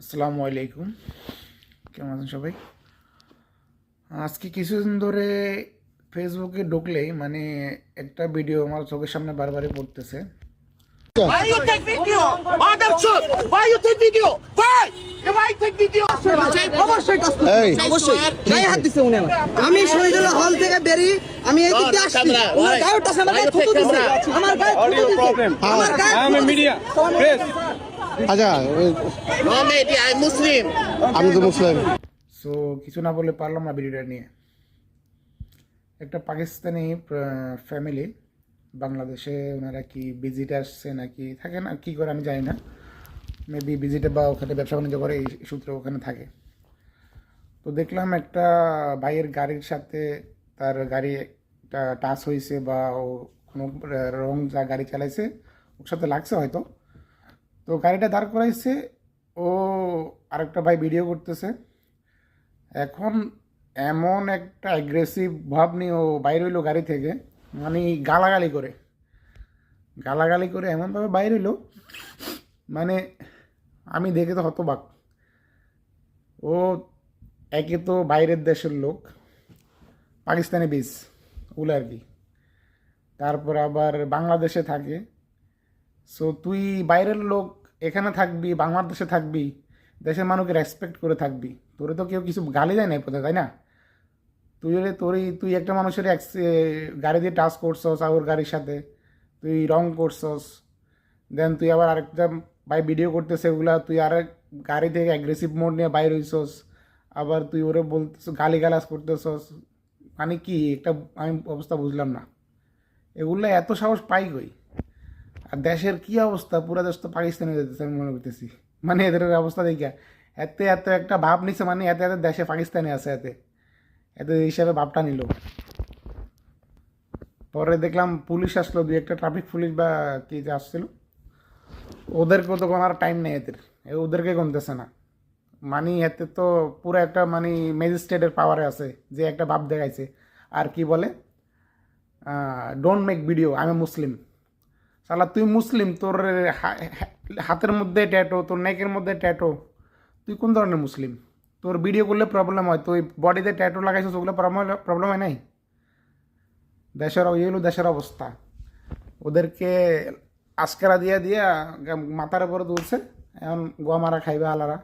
আসসালামু আলাইকুম, কেমন আছেন সবাই? আজকে কিছুদিন ধরে ফেসবুকে ঢুকলেই একটা ভিডিও আমার চোখের সামনে বারবারই পড়তেছে। Why you take video? Adam shoot! Why you take video? Why? Why take video? অবশ্যই কাজ করছি। এই অবশ্যই গায়ে হাত দিছে উনি আমার। আমি শহীদুল্লাহ হল থেকে বেরি আমি এই দিকে আসছি উনার গায়ে উঠতেছে আমার গায়ে থুতু দিছে আমার গায়ে থুতু দিছে আমার গায়ে I am a media press আচ্ছা No, mate, I'm Muslim. আমি তো মুসলিম সো কিছু না বলে পারলাম না ভিডিওটা নিয়ে। একটা পাকিস্তানি ফ্যামিলি বাংলাদেশে, ওনারা কি ভিজিট আসছে নাকি থাকে না, কি করে আমি জানি না, মেবি ভিজিটে বা ওখানে ব্যবসা বাণিজ্য করে এই সূত্রে ওখানে থাকে। তো দেখলাম একটা ভাইয়ের গাড়ির সাথে তার গাড়ি একটা টাচ হয়েছে বা ও কোনো রং যা গাড়ি চালাইছে ওর সাথে লাগছে হয়তো। তো গাড়িটা দাঁড় করাইছে, ও আরেকটা ভাই ভিডিও করতেছে। এখন এমন একটা অ্যাগ্রেসিভ ভাব নিয়ে ও বাইর হইলো গাড়ি থেকে, গালাগালি করে এমনভাবে বাইর হইলো, আমি দেখে তো হতবাক। ও একে তো বাইরের দেশের লোক, পাকিস্তানি বীজ ওগুলো আর কি, তারপর আবার বাংলাদেশে থাকে। সো তুই বাইরের লোক, এখানে থাকবি, বাংলাদেশে থাকবি, দেশের মানুষকে রেসপেক্ট করে থাকবি, তোরে তো কেউ কিছু গালি দেয় না প্রথমে, তাই না? তুই একটা মানুষের গাড়ি দিয়ে টাচ করছস, আর ওর গাড়ির সাথে তুই রং করছস, দেন তুই আবার আরেকটা ভাই ভিডিও করতেছে ওগুলা, তুই আরেক গাড়ি থেকে অ্যাগ্রেসিভ মোড নিয়ে বাইর হইছস, আবার তুই ওরে বলতেছ গালিগালাজ করতেছস, কি একটা আমি অবস্থা বুঝলাম না। এগুলো এত সাহস পাই কই? আর দেশের কি অবস্থা, পুরো দেশ তো পাকিস্তানে যেতেছে আমি মনে করতেছি। এদের অবস্থা দেখিয়া এত এত একটা ভাব নিছে, এত এত দেশে পাকিস্তানে আছে, এতে এত হিসাবে ভাবটা নিল। পরে দেখলাম পুলিশ আসলো, দুই একটা ট্রাফিক পুলিশ বা কি যে আসছিল, ওদেরকে তো কোনো আর টাইম নেই এদের, ওদেরকে গনতেছে না। এতে তো পুরো একটা ম্যাজিস্ট্রেটের পাওয়ারে আছে, যে একটা ভাব দেখাইছে। আর কি বলে, ডোন্ট মেক ভিডিও, আমি মুসলিম। শালা তুই মুসলিম, তোর হাতের মধ্যে ট্যাটো, তোর নেকের মধ্যে ট্যাটো, তুই কোন ধরনের মুসলিম? তোর ভিডিও করলে প্রবলেম হয়, তুই বডিতে ট্যাটো লাগাইছিস, ওগুলো প্রবলেম হয় নাই? দেশের অবস্থা। ওদেরকে আজকারা দিয়া দিয়া মাথার উপরে তুলছে, এখন গোয়া মারা খাইবে আলারা।